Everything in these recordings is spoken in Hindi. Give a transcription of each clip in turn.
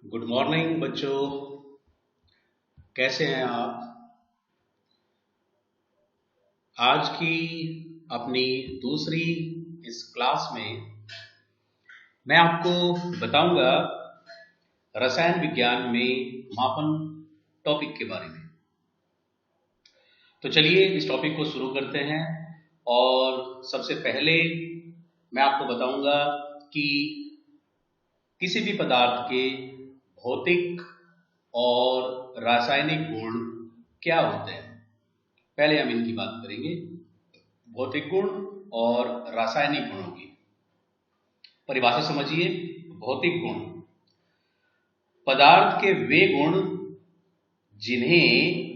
गुड मॉर्निंग बच्चों। कैसे हैं आप? आज की अपनी दूसरी इस क्लास में मैं आपको बताऊंगा रसायन विज्ञान में मापन टॉपिक के बारे में। तो चलिए इस टॉपिक को शुरू करते हैं। और सबसे पहले मैं आपको बताऊंगा कि किसी भी पदार्थ के भौतिक और रासायनिक गुण क्या होते हैं। पहले हम इनकी बात करेंगे, भौतिक गुण और रासायनिक गुणों की परिभाषा समझिए। भौतिक गुण पदार्थ के वे गुण जिन्हें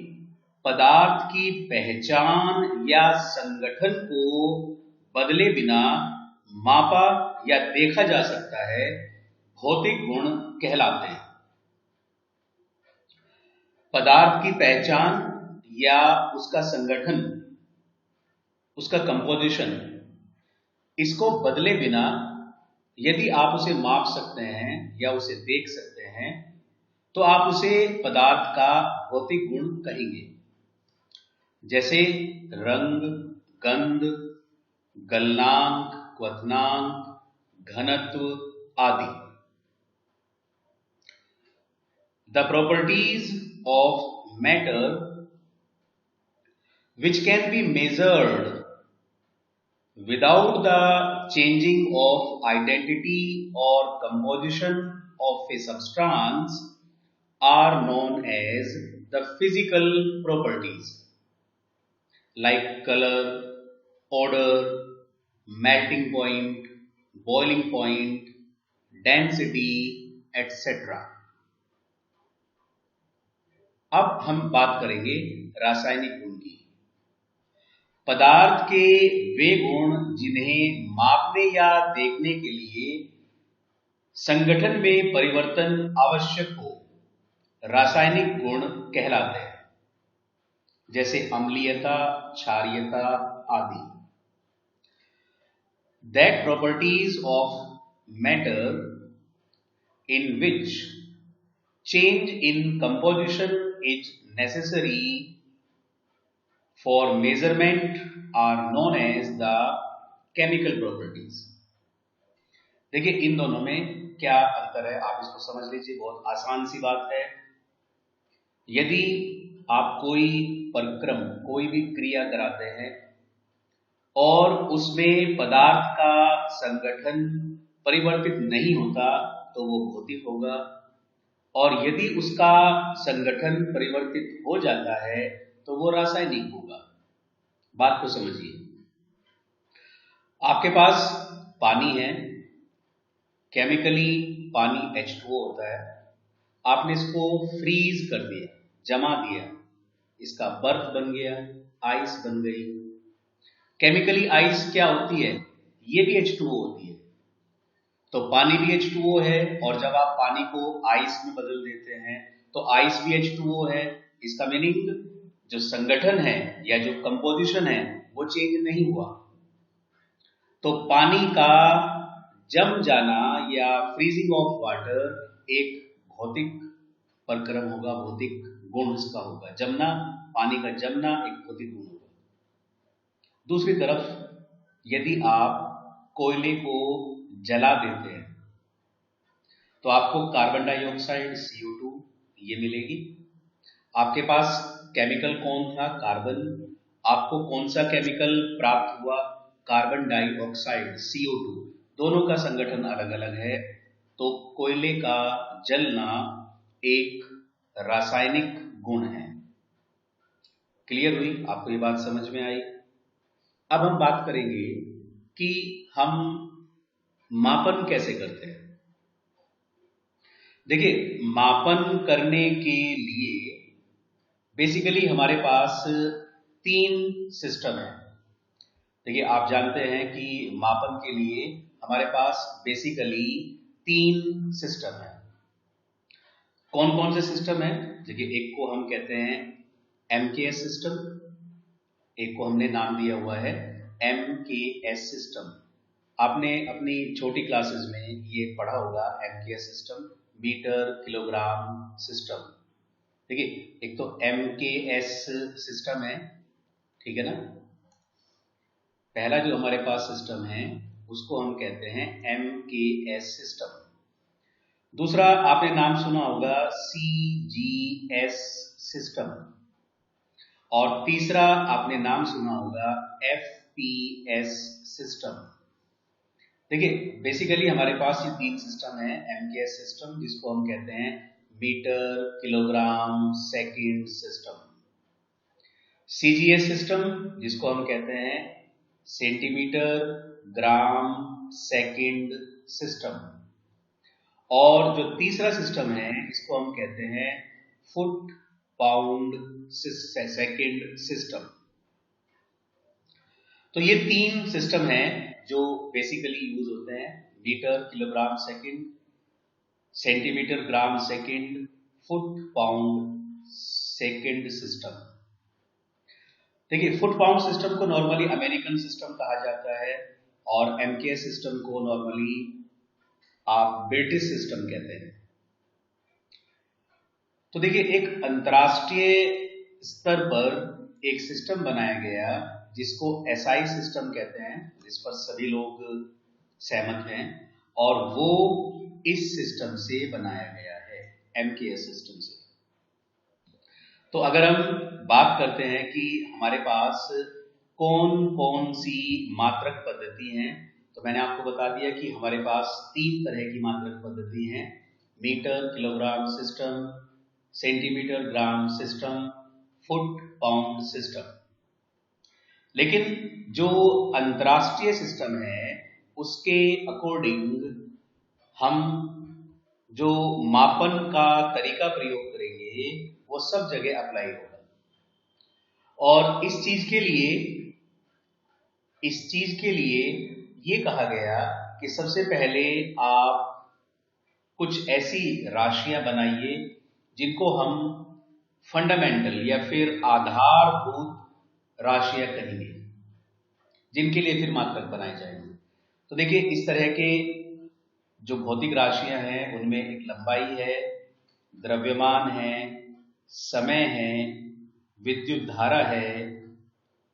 पदार्थ की पहचान या संगठन को बदले बिना मापा या देखा जा सकता है, भौतिक गुण कहलाते हैं। पदार्थ की पहचान या उसका संगठन, उसका कंपोजिशन, इसको बदले बिना यदि आप उसे माप सकते हैं या उसे देख सकते हैं तो आप उसे पदार्थ का भौतिक गुण कहेंगे। जैसे रंग, गंध, गलनांक, क्वथनांक, घनत्व आदि। The properties of matter which can be measured without the changing of identity or composition of a substance are known as the physical properties, like color, odor, melting point, boiling point, density, etc. अब हम बात करेंगे रासायनिक गुण की। पदार्थ के वे गुण जिन्हें मापने या देखने के लिए संगठन में परिवर्तन आवश्यक हो, रासायनिक गुण कहलाते हैं। जैसे अम्लीयता, क्षारीयता आदि। That properties of matter in which change in composition is necessary for measurement are known as the chemical properties. देखिए इन दोनों में क्या अंतर है, आप इसको समझ लीजिए। बहुत आसान सी बात है। यदि आप कोई परिक्रम, कोई भी क्रिया कराते हैं और उसमें पदार्थ का संगठन परिवर्तित नहीं होता तो वो भौतिक होगा, और यदि उसका संगठन परिवर्तित हो जाता है तो वो रासायनिक होगा। बात को समझिए। आपके पास पानी है, केमिकली पानी H2O होता है। आपने इसको फ्रीज कर दिया, जमा दिया, इसका बर्फ बन गया, आइस बन गई। केमिकली आइस क्या होती है? ये भी H2O होती है। तो पानी भी H2O है, और जब आप पानी को आइस में बदल देते हैं तो आइस भी H2O है। इसका मीनिंग जो संगठन है या जो कंपोजिशन है वो चेंज नहीं हुआ। तो पानी का जम जाना या फ्रीजिंग ऑफ वाटर एक भौतिक प्रक्रम होगा, भौतिक गुण इसका होगा। जमना, पानी का जमना एक भौतिक गुण होगा। दूसरी तरफ यदि आप कोयले को जला देते हैं तो आपको कार्बन डाइऑक्साइड CO2 ये मिलेगी। आपके पास केमिकल कौन था? कार्बन। आपको कौन सा केमिकल प्राप्त हुआ? Carbon dioxide CO2। दोनों का संगठन अलग अलग है। तो कोयले का जलना एक रासायनिक गुण है। क्लियर हुई? आपको ये बात समझ में आई? अब हम बात करेंगे कि हम मापन कैसे करते हैं। देखिए, मापन करने के लिए बेसिकली हमारे पास 3 सिस्टम है। देखिए, आप जानते हैं कि मापन के लिए हमारे पास बेसिकली 3 सिस्टम है। कौन कौन से सिस्टम है? देखिए, एक को हम कहते हैं MKS सिस्टम, एक को हमने नाम दिया हुआ है MKS सिस्टम। आपने अपनी छोटी क्लासेस में ये पढ़ा होगा MKS system. Metre kilogram system. देखिए, एक तो MKS सिस्टम है, ठीक है ना। पहला जो हमारे पास सिस्टम है उसको हम कहते हैं MKS सिस्टम। दूसरा आपने नाम सुना होगा CGS सिस्टम, और तीसरा आपने नाम सुना होगा FPS सिस्टम। देखिए, बेसिकली हमारे पास ये 3 सिस्टम है। MKS सिस्टम, जिसको हम कहते हैं metre kilogram second system. CGS system, जिसको हम कहते हैं सेंटीमीटर ग्राम सेकंड सिस्टम। और जो तीसरा सिस्टम है इसको हम कहते हैं फुट पाउंड सेकंड सिस्टम। तो ये 3 सिस्टम हैं जो बेसिकली यूज होते हैं। Metre kilogram second, centimetre gram second, foot pound second system. देखिए, फुट पाउंड सिस्टम को नॉर्मली अमेरिकन सिस्टम कहा जाता है, और MKS सिस्टम को नॉर्मली आप ब्रिटिश सिस्टम कहते हैं। तो देखिए, एक अंतरराष्ट्रीय स्तर पर एक सिस्टम बनाया गया जिसको SI सिस्टम कहते हैं, जिस पर सभी लोग सहमत हैं, और वो इस सिस्टम से बनाया गया है, MKS सिस्टम से। तो अगर हम बात करते हैं कि हमारे पास कौन कौन सी मात्रक पद्धति हैं, तो मैंने आपको बता दिया कि हमारे पास 3 तरह की मात्रक पद्धति हैं। Metre kilogram system, centimetre gram system, foot pound system. लेकिन जो अंतरराष्ट्रीय सिस्टम है उसके अकॉर्डिंग हम जो मापन का तरीका प्रयोग करेंगे वो सब जगह अप्लाई होगा। और इस चीज के लिए ये कहा गया कि सबसे पहले आप कुछ ऐसी राशियां बनाइए जिनको हम फंडामेंटल या फिर आधारभूत राशियां कहेंगे, जिनके लिए फिर मात्रक बनाए जाएंगे। तो देखिए, इस तरह के जो भौतिक राशियां हैं उनमें एक लंबाई है, द्रव्यमान है, समय है, विद्युत धारा है,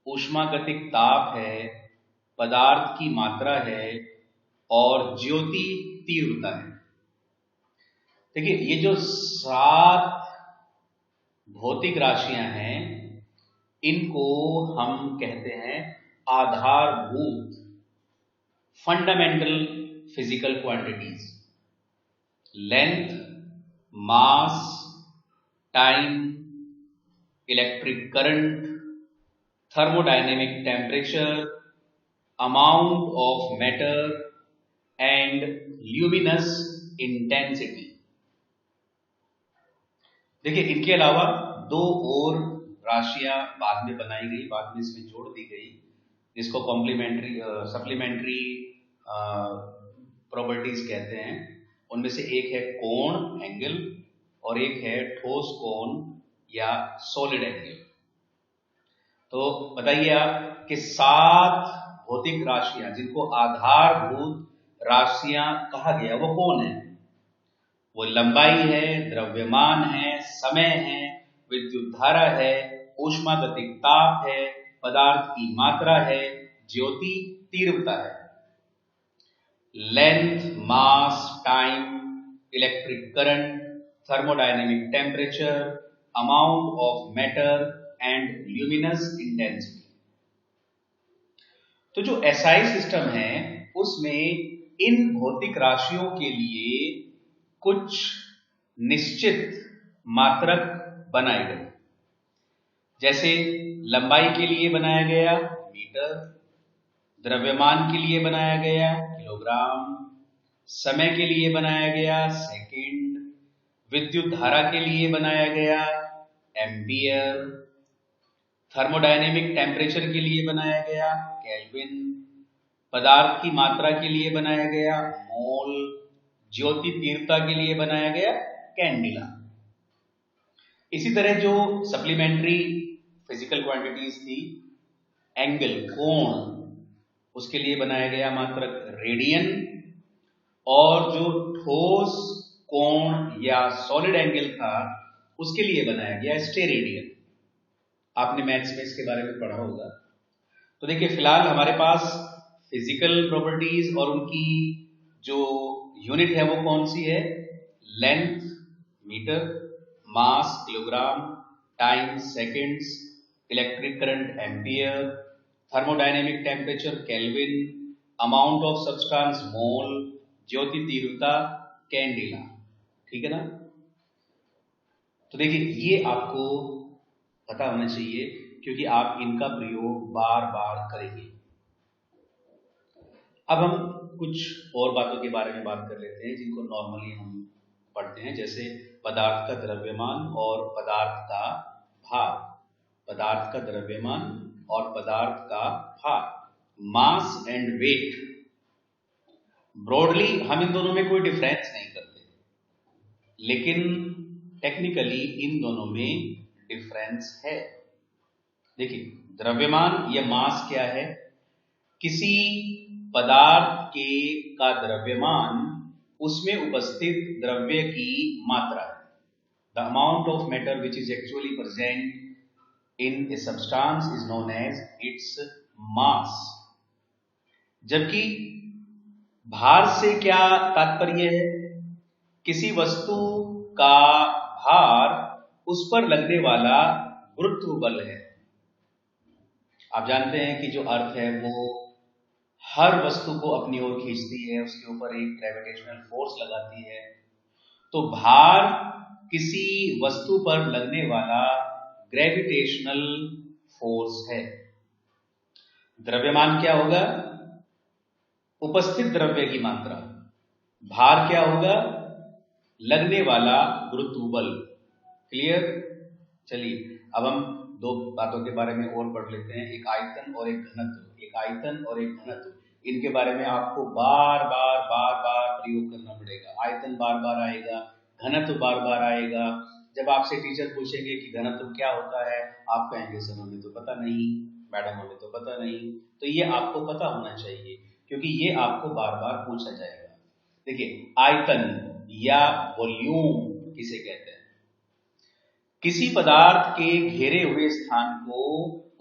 ऊष्मागतिक ताप है, पदार्थ की मात्रा है, और ज्योति तीव्रता है। देखिए, ये जो 7 भौतिक राशियां हैं इनको हम कहते हैं आधारभूत fundamental physical quantities. Length, mass, time, electric current, thermodynamic temperature, amount of matter and luminous intensity. देखिए, इनके अलावा 2 और राशियां बाद में बनाई गई, बाद में इसमें जोड़ दी गई, जिसको कॉम्प्लीमेंट्री सप्लीमेंट्री प्रॉपर्टीज कहते हैं। उनमें से एक है कोण, एंगल, और एक है ठोस कोण या सॉलिड एंगल। तो बताइए आप कि 7 भौतिक राशियां जिनको आधारभूत राशियां कहा गया वो कौन है? वो लंबाई है, द्रव्यमान है, समय है, विद्युत धारा है, ऊष्मागतिक ताप है, पदार्थ की मात्रा है, ज्योति तीव्रता है। Length, mass, time, electric current, thermodynamic temperature, amount of matter and luminous intensity. तो जो SI सिस्टम है उसमें इन भौतिक राशियों के लिए कुछ निश्चित मात्रक बनाए गए। जैसे लंबाई के लिए बनाया गया मीटर, द्रव्यमान के लिए बनाया गया किलोग्राम, समय के लिए बनाया गया सेकंड, विद्युत धारा के लिए बनाया गया एम्पियर, थर्मोडायनेमिक टेम्परेचर के लिए बनाया गया केल्विन, पदार्थ की मात्रा के लिए बनाया गया मोल, ज्योति तीव्रता के लिए बनाया गया कैंडिला। इसी तरह जो सप्लीमेंट्री फिजिकल क्वांटिटीज थी, एंगल, कोण, उसके लिए बनाया गया मात्रक रेडियन, और जो ठोस कोण या सॉलिड एंगल था उसके लिए बनाया गया स्टेरेडियन। आपने मैथ्स में इसके बारे में पढ़ा होगा। तो देखिए फिलहाल हमारे पास फिजिकल प्रॉपर्टीज और उनकी जो यूनिट है वो कौन सी है? Length metre, mass kilogram, time seconds, electric current ampere, thermodynamic temperature kelvin, amount of substance mole, ज्योति तीव्रता कैंडिला। ठीक है ना? तो देखिए ये आपको पता होना चाहिए क्योंकि आप इनका प्रयोग बार बार करेंगे। अब हम कुछ और बातों के बारे में बात कर लेते हैं जिनको नॉर्मली हम पढ़ते हैं, जैसे पदार्थ का द्रव्यमान और पदार्थ का भार। पदार्थ का द्रव्यमान और पदार्थ का भार, मास एंड वेट। ब्रॉडली हम इन दोनों में कोई डिफरेंस नहीं करते, लेकिन टेक्निकली इन दोनों में डिफरेंस है। देखिए द्रव्यमान या मास क्या है? किसी पदार्थ का द्रव्यमान उसमें उपस्थित द्रव्य की मात्रा है। The amount of matter which is actually present in a substance is known as its mass. जबकि भार से क्या तात्पर्य है? किसी वस्तु का भार उस पर लगने वाला गुरुत्व बल है। आप जानते हैं कि जो अर्थ है वो हर वस्तु को अपनी ओर खींचती है, उसके ऊपर एक ग्रेविटेशनल फोर्स लगाती है। तो भार किसी वस्तु पर लगने वाला ग्रेविटेशनल फोर्स है। द्रव्यमान क्या होगा? उपस्थित द्रव्य की मात्रा। भार क्या होगा? लगने वाला गुरुत्व बल। क्लियर? चलिए अब हम दो बातों के बारे में और पढ़ लेते हैं, एक आयतन और एक घनत्व। एक आयतन और एक घनत्व, इनके बारे में आपको बार बार प्रयोग करना पड़ेगा। आयतन बार बार आएगा, घनत्व बार बार आएगा। जब आपसे टीचर पूछेंगे कि घनत्व क्या होता है, आप कहेंगे सर हमें तो पता नहीं, मैडम हमें तो पता नहीं। तो ये आपको पता होना चाहिए क्योंकि ये आपको बार बार पूछा जाएगा। देखिए आयतन या वॉल्यूम किसे कहते हैं? किसी पदार्थ के घेरे हुए स्थान को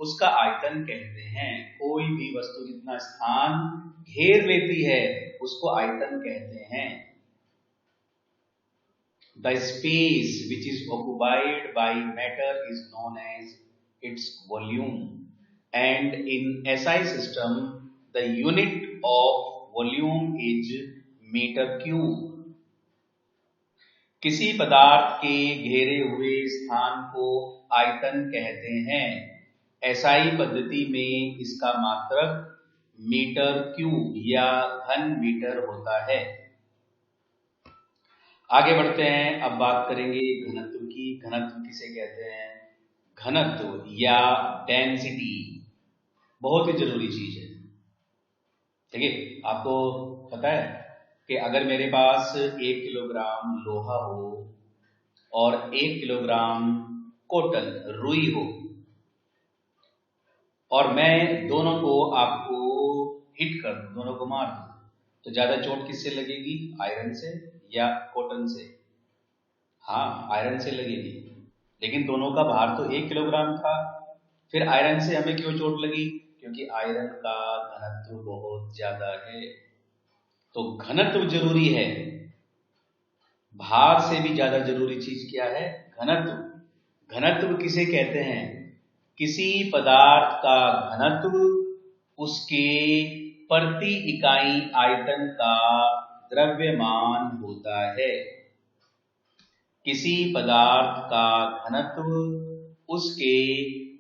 उसका आयतन कहते हैं। कोई भी वस्तु जितना स्थान घेर लेती है उसको आयतन कहते हैं। The space which is occupied by matter is known as its volume, and in SI system the unit of volume is meter cube. किसी पदार्थ के घेरे हुए स्थान को आयतन कहते हैं। एसआई पद्धति में इसका मात्रक मीटर क्यूब या घन मीटर होता है। आगे बढ़ते हैं, अब बात करेंगे घनत्व की। घनत्व किसे कहते हैं? घनत्व या डेंसिटी बहुत ही जरूरी चीज है। देखिए आपको पता है कि अगर मेरे पास 1 किलोग्राम लोहा हो और 1 किलोग्राम कॉटन रुई हो और मैं दोनों को आपको हिट कर दूं, दोनों को मार दूं, तो ज्यादा चोट किससे लगेगी? आयरन से या कॉटन से? हाँ आयरन से लगेगी, लेकिन दोनों का भार तो 1 किलोग्राम था। फिर आयरन से हमें क्यों चोट लगी? क्योंकि आयरन का घनत्व बहुत ज्यादा है। तो घनत्व जरूरी है, भार से भी ज्यादा जरूरी चीज क्या है? घनत्व। घनत्व किसे कहते हैं? किसी पदार्थ का घनत्व उसके प्रति इकाई आयतन का द्रव्यमान होता है। किसी पदार्थ का घनत्व उसके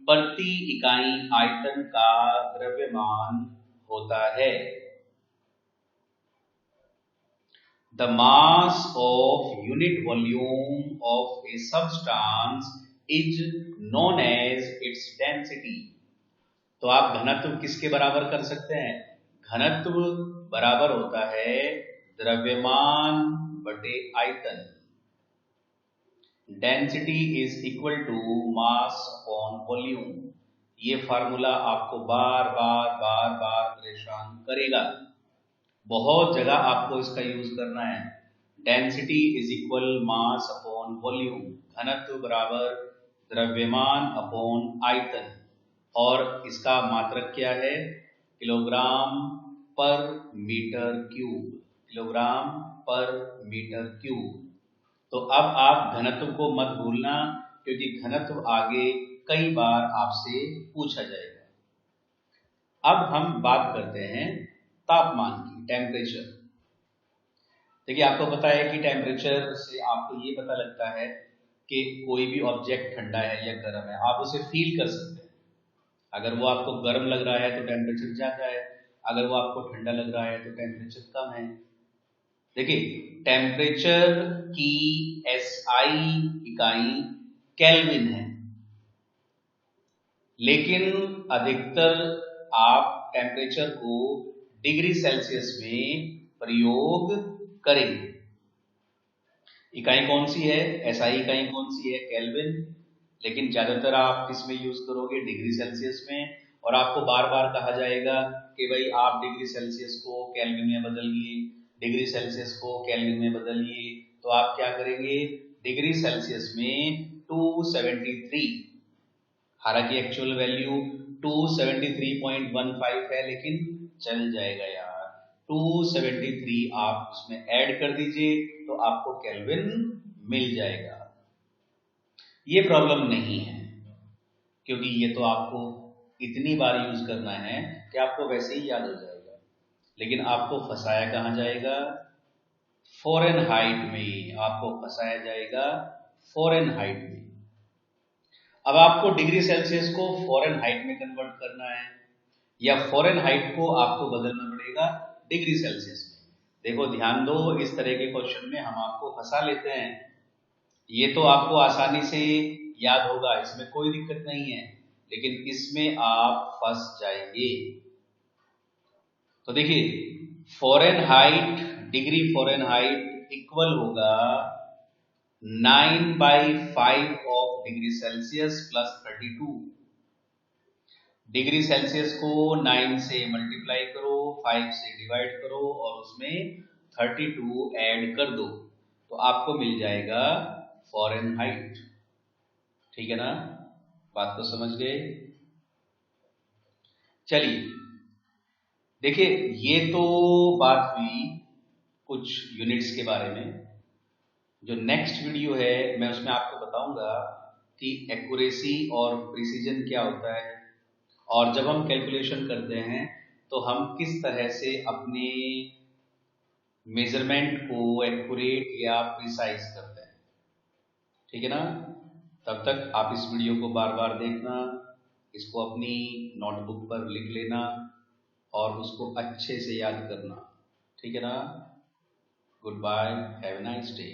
प्रति इकाई आयतन का द्रव्यमान होता है। The mass of unit volume of a substance is known as its density. तो आप घनत्व किसके बराबर कर सकते हैं? घनत्व बराबर होता है द्रव्यमान बटे आयतन। Density is equal to mass upon volume. ये फार्मूला आपको बार बार परेशान करेगा। बहुत जगह आपको इसका यूज करना है। Density is equal mass upon volume, घनत्व बराबर द्रव्यमान अपॉन आयतन, और इसका मात्रक क्या है, किलोग्राम पर मीटर क्यूब, किलोग्राम पर मीटर क्यूब। तो अब आप घनत्व को मत भूलना, क्योंकि घनत्व आगे कई बार आपसे पूछा जाएगा। अब हम बात करते हैं तापमान की, टेम्परेचर। देखिए, आपको पता है कि टेम्परेचर से आपको ये पता लगता है कि कोई भी ऑब्जेक्ट ठंडा है या गर्म है, आप उसे फील कर सकते हैं। अगर वो आपको गर्म लग रहा है तो टेम्परेचर ज्यादा है, अगर वो आपको ठंडा लग रहा है तो टेम्परेचर कम है। देखिए, टेम्परेचर की एसआई इकाई केल्विन है, लेकिन अधिकतर आप टेम्परेचर को डिग्री सेल्सियस में प्रयोग करेंगे। इकाई कौन सी है, एसआई इकाई कौन सी है, केल्विन, लेकिन ज्यादातर आप किसमें यूज करोगे, डिग्री सेल्सियस में। और आपको बार बार कहा जाएगा कि भाई आप डिग्री सेल्सियस को केल्विन में बदलिए, डिग्री सेल्सियस को केल्विन में बदलिए। तो आप क्या करेंगे, डिग्री सेल्सियस में 273, हालांकि एक्चुअल वैल्यू 273.15 है, लेकिन चल जाएगा यार, 273 आप उसमें ऐड कर दीजिए तो आपको केल्विन मिल जाएगा। ये प्रॉब्लम नहीं है, क्योंकि ये तो आपको इतनी बार यूज करना है कि आपको वैसे ही याद हो जाएगा। लेकिन आपको फंसाया कहां जाएगा, फ़ारेनहाइट में आपको फंसाया जाएगा, फ़ारेनहाइट में। अब आपको डिग्री सेल्सियस को फ़ारेनहाइट में कन्वर्ट करना है, या फ़ारेनहाइट को आपको बदलना पड़ेगा डिग्री सेल्सियस में। देखो ध्यान दो, इस तरह के क्वेश्चन में हम आपको फंसा लेते हैं। ये तो आपको आसानी से याद होगा, इसमें कोई दिक्कत नहीं है, लेकिन इसमें आप फंस जाएंगे। तो देखिए, फ़ारेनहाइट, डिग्री फ़ारेनहाइट इक्वल होगा 9/5 of degree Celsius plus 32। Degree Celsius को 9 से मल्टीप्लाई करो, 5 से डिवाइड करो और उसमें 32 ऐड कर दो, तो आपको मिल जाएगा फ़ारेनहाइट। ठीक है ना, बात को समझ गए। चलिए देखिए, ये तो बात हुई कुछ यूनिट्स के बारे में। जो नेक्स्ट वीडियो है मैं उसमें आपको बताऊंगा कि एक्यूरेसी और प्रिसीजन क्या होता है, और जब हम कैलकुलेशन करते हैं तो हम किस तरह से अपने मेजरमेंट को एक्यूरेट या प्रिसाइज करते हैं। ठीक है ना, तब तक आप इस वीडियो को बार बार देखना, इसको अपनी नोटबुक पर लिख लेना और उसको अच्छे से याद करना। ठीक है ना, goodbye, have a nice day.